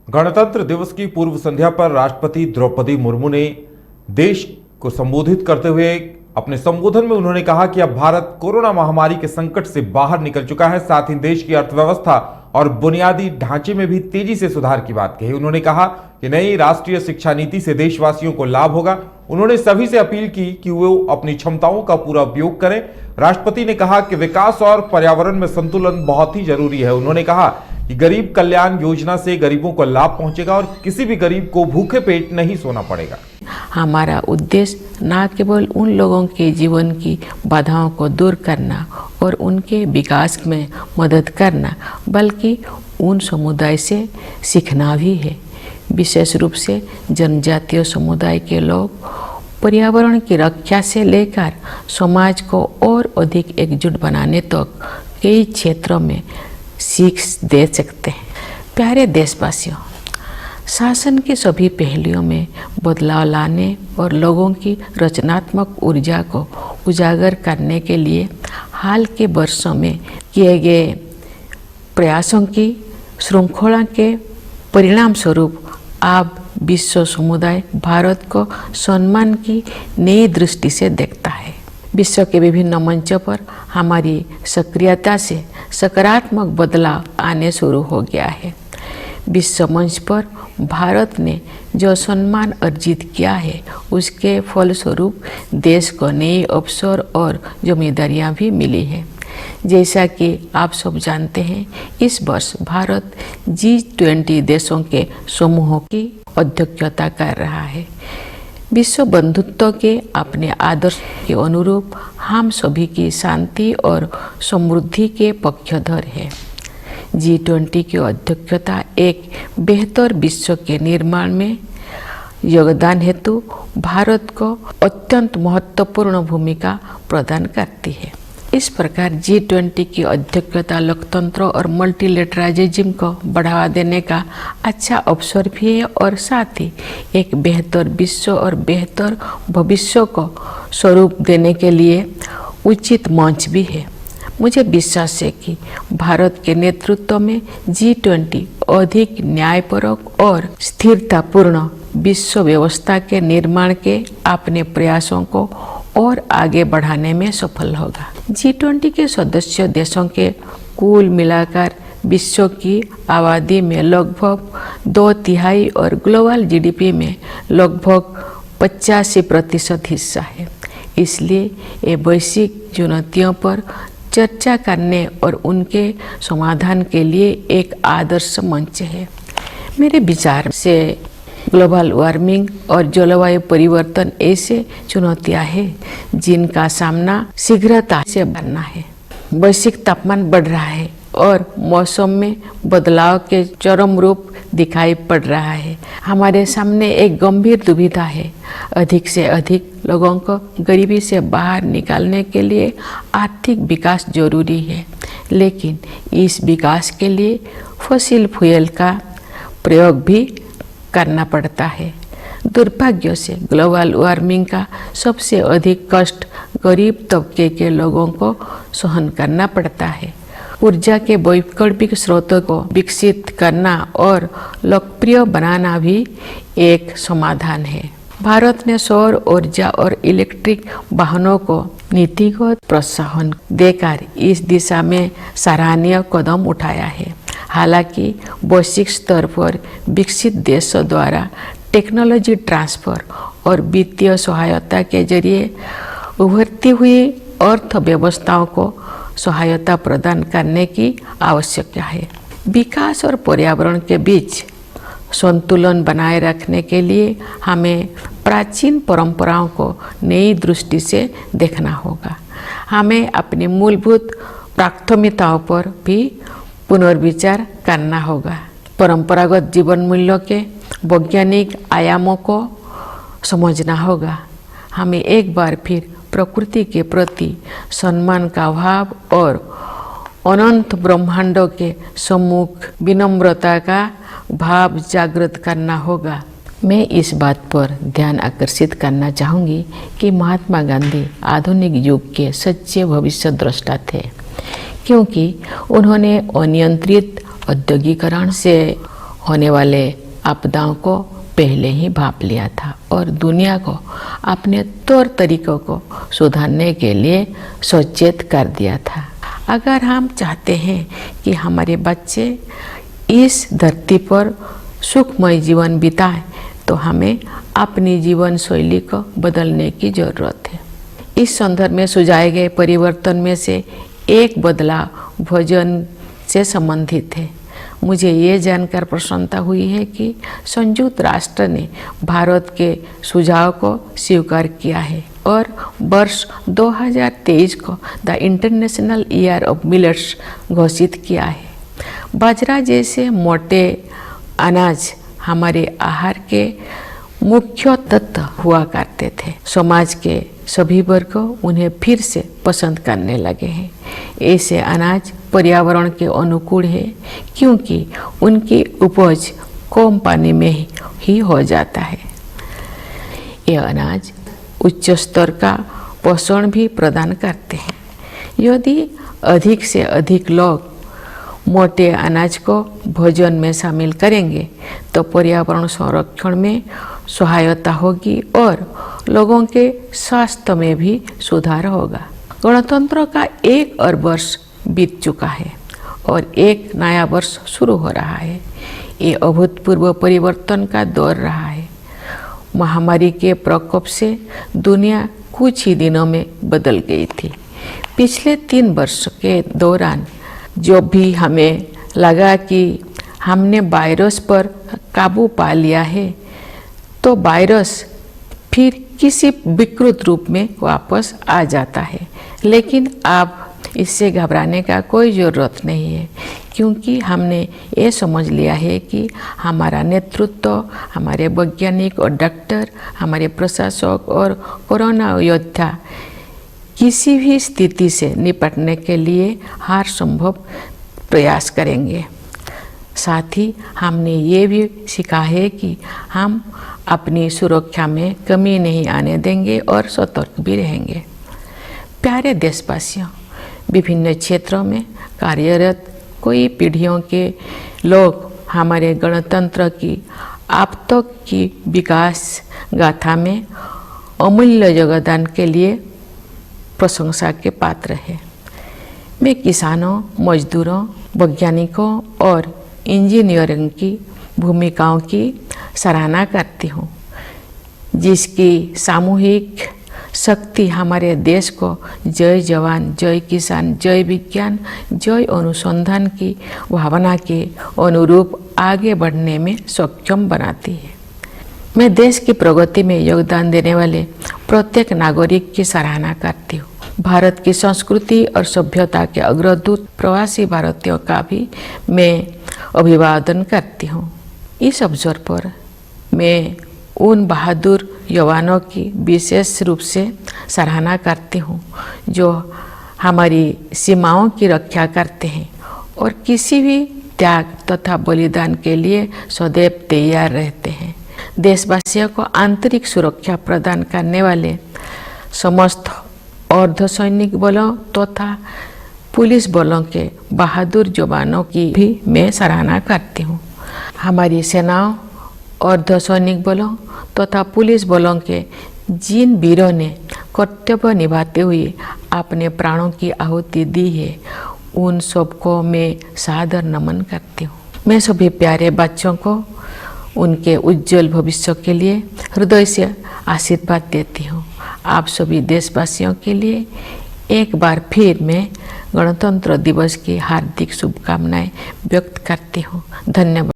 गणतंत्र दिवस की पूर्व संध्या पर राष्ट्रपति द्रौपदी मुर्मू ने देश को संबोधित करते हुए अपने संबोधन में उन्होंने कहा कि अब भारत कोरोना महामारी के संकट से बाहर निकल चुका है। साथ ही देश की अर्थव्यवस्था और बुनियादी ढांचे में भी तेजी से सुधार की बात कही। उन्होंने कहा कि नई राष्ट्रीय शिक्षा नीति से देशवासियों को लाभ होगा। उन्होंने सभी से अपील की कि वो अपनी क्षमताओं का पूरा उपयोग करें। राष्ट्रपति ने कहा कि विकास और पर्यावरण में संतुलन बहुत ही जरूरी है। उन्होंने कहा कि गरीब कल्याण योजना से गरीबों को लाभ पहुंचेगा और किसी भी गरीब को भूखे पेट नहीं सोना पड़ेगा। हमारा उद्देश्य न केवल उन लोगों के जीवन की बाधाओं को दूर करना और उनके विकास में मदद करना, बल्कि उन समुदाय से सीखना भी है। विशेष रूप से जनजातीय समुदाय के लोग पर्यावरण की रक्षा से लेकर समाज को और अधिक एकजुट बनाने तक कई क्षेत्रों में सीख दे सकते हैं। प्यारे देशवासियों, शासन के सभी पहलुओं में बदलाव लाने और लोगों की रचनात्मक ऊर्जा को उजागर करने के लिए हाल के वर्षों में किए गए प्रयासों की श्रृंखला के परिणाम स्वरूप अब विश्व समुदाय भारत को सम्मान की नई दृष्टि से देखता है। विश्व के विभिन्न मंचों पर हमारी सक्रियता से सकारात्मक बदलाव आने शुरू हो गया है। विश्व मंच पर भारत ने जो सम्मान अर्जित किया है, उसके फलस्वरूप देश को नए अवसर और जिम्मेदारियां भी मिली है। जैसा कि आप सब जानते हैं, इस वर्ष भारत G20 देशों के समूह की अध्यक्षता कर रहा है। विश्व बंधुत्व के अपने आदर्श के अनुरूप हम सभी की शांति और समृद्धि के पक्षधर है। G20 की अध्यक्षता एक बेहतर विश्व के निर्माण में योगदान हेतु भारत को अत्यंत महत्वपूर्ण भूमिका प्रदान करती है। इस प्रकार G20 की अध्यक्षता लोकतंत्र और मल्टीलेटरलिज्म को बढ़ावा देने का अच्छा अवसर भी है और साथ ही एक बेहतर विश्व और बेहतर भविष्य को स्वरूप देने के लिए उचित मंच भी है। मुझे विश्वास है कि भारत के नेतृत्व में G20 अधिक न्यायपरक और स्थिरतापूर्ण विश्व व्यवस्था के निर्माण के अपने प्रयासों को और आगे बढ़ाने में सफल होगा। G20 के सदस्य देशों के कुल मिलाकर विश्व की आबादी में लगभग 2/3 और ग्लोबल GDP में लगभग 85% हिस्सा है। इसलिए ये वैश्विक चुनौतियों पर चर्चा करने और उनके समाधान के लिए एक आदर्श मंच है। मेरे विचार से ग्लोबल वार्मिंग और जलवायु परिवर्तन ऐसे चुनौतियां हैं जिनका सामना शीघ्रता से करना है। वैश्विक तापमान बढ़ रहा है और मौसम में बदलाव के चरम रूप दिखाई पड़ रहा है। हमारे सामने एक गंभीर दुविधा है। अधिक से अधिक लोगों को गरीबी से बाहर निकालने के लिए आर्थिक विकास जरूरी है, लेकिन इस विकास के लिए फॉसिल फ्यूल का प्रयोग भी करना पड़ता है। दुर्भाग्य से ग्लोबल वार्मिंग का सबसे अधिक कष्ट गरीब तबके के लोगों को सहन करना पड़ता है। ऊर्जा के वैकल्पिक स्रोतों को विकसित करना और लोकप्रिय बनाना भी एक समाधान है। भारत ने सौर ऊर्जा और इलेक्ट्रिक वाहनों को नीतिगत प्रोत्साहन देकर इस दिशा में सराहनीय कदम उठाया है। हालांकि वैश्विक स्तर पर विकसित देशों द्वारा टेक्नोलॉजी ट्रांसफर और वित्तीय सहायता के जरिए उभरती हुई अर्थव्यवस्थाओं को सहायता प्रदान करने की आवश्यकता है। विकास और पर्यावरण के बीच संतुलन बनाए रखने के लिए हमें प्राचीन परंपराओं को नई दृष्टि से देखना होगा। हमें अपनी मूलभूत प्राथमिकताओं पर भी पुनर्विचार करना होगा। परंपरागत जीवन मूल्यों के वैज्ञानिक आयामों को समझना होगा। हमें एक बार फिर प्रकृति के प्रति सम्मान का भाव और अनंत ब्रह्मांडों के सम्मुख विनम्रता का भाव जागृत करना होगा। मैं इस बात पर ध्यान आकर्षित करना चाहूँगी कि महात्मा गांधी आधुनिक युग के सच्चे भविष्य द्रष्टा थे, क्योंकि उन्होंने अनियंत्रित औद्योगिकरण से होने वाले आपदाओं को पहले ही भांप लिया था और दुनिया को अपने तौर तरीकों को सुधारने के लिए सचेत कर दिया था। अगर हम चाहते हैं कि हमारे बच्चे इस धरती पर सुखमय जीवन बिताएं तो हमें अपनी जीवन शैली को बदलने की ज़रूरत है। इस संदर्भ में सुझाए गए परिवर्तन में से एक बदलाव भोजन से संबंधित है। मुझे ये जानकर प्रसन्नता हुई है कि संयुक्त राष्ट्र ने भारत के सुझाव को स्वीकार किया है और वर्ष 2023 को the international year of millets घोषित किया है। बाजरा जैसे मोटे अनाज हमारे आहार के मुख्य तत्व हुआ करते थे। समाज के सभी वर्ग उन्हें फिर से पसंद करने लगे हैं। ऐसे अनाज पर्यावरण के अनुकूल है क्योंकि उनकी उपज कम पानी में ही हो जाता है। ये अनाज उच्च स्तर का पोषण भी प्रदान करते हैं। यदि अधिक से अधिक लोग मोटे अनाज को भोजन में शामिल करेंगे तो पर्यावरण संरक्षण में सहायता होगी और लोगों के स्वास्थ्य में भी सुधार होगा। गणतंत्र का 1 और वर्ष बीत चुका है और एक नया वर्ष शुरू हो रहा है। ये अभूतपूर्व परिवर्तन का दौर रहा है। महामारी के प्रकोप से दुनिया कुछ ही दिनों में बदल गई थी। पिछले 3 वर्ष के दौरान जो भी हमें लगा कि हमने वायरस पर काबू पा लिया है तो वायरस फिर किसी विकृत रूप में वापस आ जाता है। लेकिन अब इससे घबराने का कोई ज़रूरत नहीं है क्योंकि हमने ये समझ लिया है कि हमारा नेतृत्व, हमारे वैज्ञानिक और डॉक्टर, हमारे प्रशासक और कोरोना योद्धा किसी भी स्थिति से निपटने के लिए हर संभव प्रयास करेंगे। साथ ही हमने ये भी सीखा है कि हम अपनी सुरक्षा में कमी नहीं आने देंगे और सतर्क भी रहेंगे। प्यारे देशवासियों, विभिन्न क्षेत्रों में कार्यरत कई पीढ़ियों के लोग हमारे गणतंत्र की अब तक की विकास गाथा में अमूल्य योगदान के लिए प्रशंसा के पात्र है। मैं किसानों, मजदूरों, वैज्ञानिकों और इंजीनियरों की भूमिकाओं की सराहना करती हूँ, जिसकी सामूहिक शक्ति हमारे देश को जय जवान, जय किसान, जय विज्ञान, जय अनुसंधान की भावना के अनुरूप आगे बढ़ने में सक्षम बनाती है। मैं देश की प्रगति में योगदान देने वाले प्रत्येक नागरिक की सराहना करती हूँ। भारत की संस्कृति और सभ्यता के अग्रदूत प्रवासी भारतीयों का भी मैं अभिवादन करती हूँ। इस अवसर पर मैं उन बहादुर जवानों की विशेष रूप से सराहना करती हूँ जो हमारी सीमाओं की रक्षा करते हैं और किसी भी त्याग तथा बलिदान के लिए सदैव तैयार रहते हैं। देशवासियों को आंतरिक सुरक्षा प्रदान करने वाले समस्त अर्धसैनिक बलों तथा पुलिस बलों के बहादुर जवानों की भी मैं सराहना करती हूँ। हमारी सेनाओं, अर्धसैनिक बलों तथा पुलिस बलों के जिन वीरों ने कर्तव्य निभाते हुए अपने प्राणों की आहुति दी है, उन सबको मैं सादर नमन करती हूँ। मैं सभी प्यारे बच्चों को उनके उज्जवल भविष्य के लिए हृदय से आशीर्वाद देती हूँ। आप सभी देशवासियों के लिए एक बार फिर मैं गणतंत्र दिवस की हार्दिक शुभकामनाएं व्यक्त करती हूँ। धन्यवाद।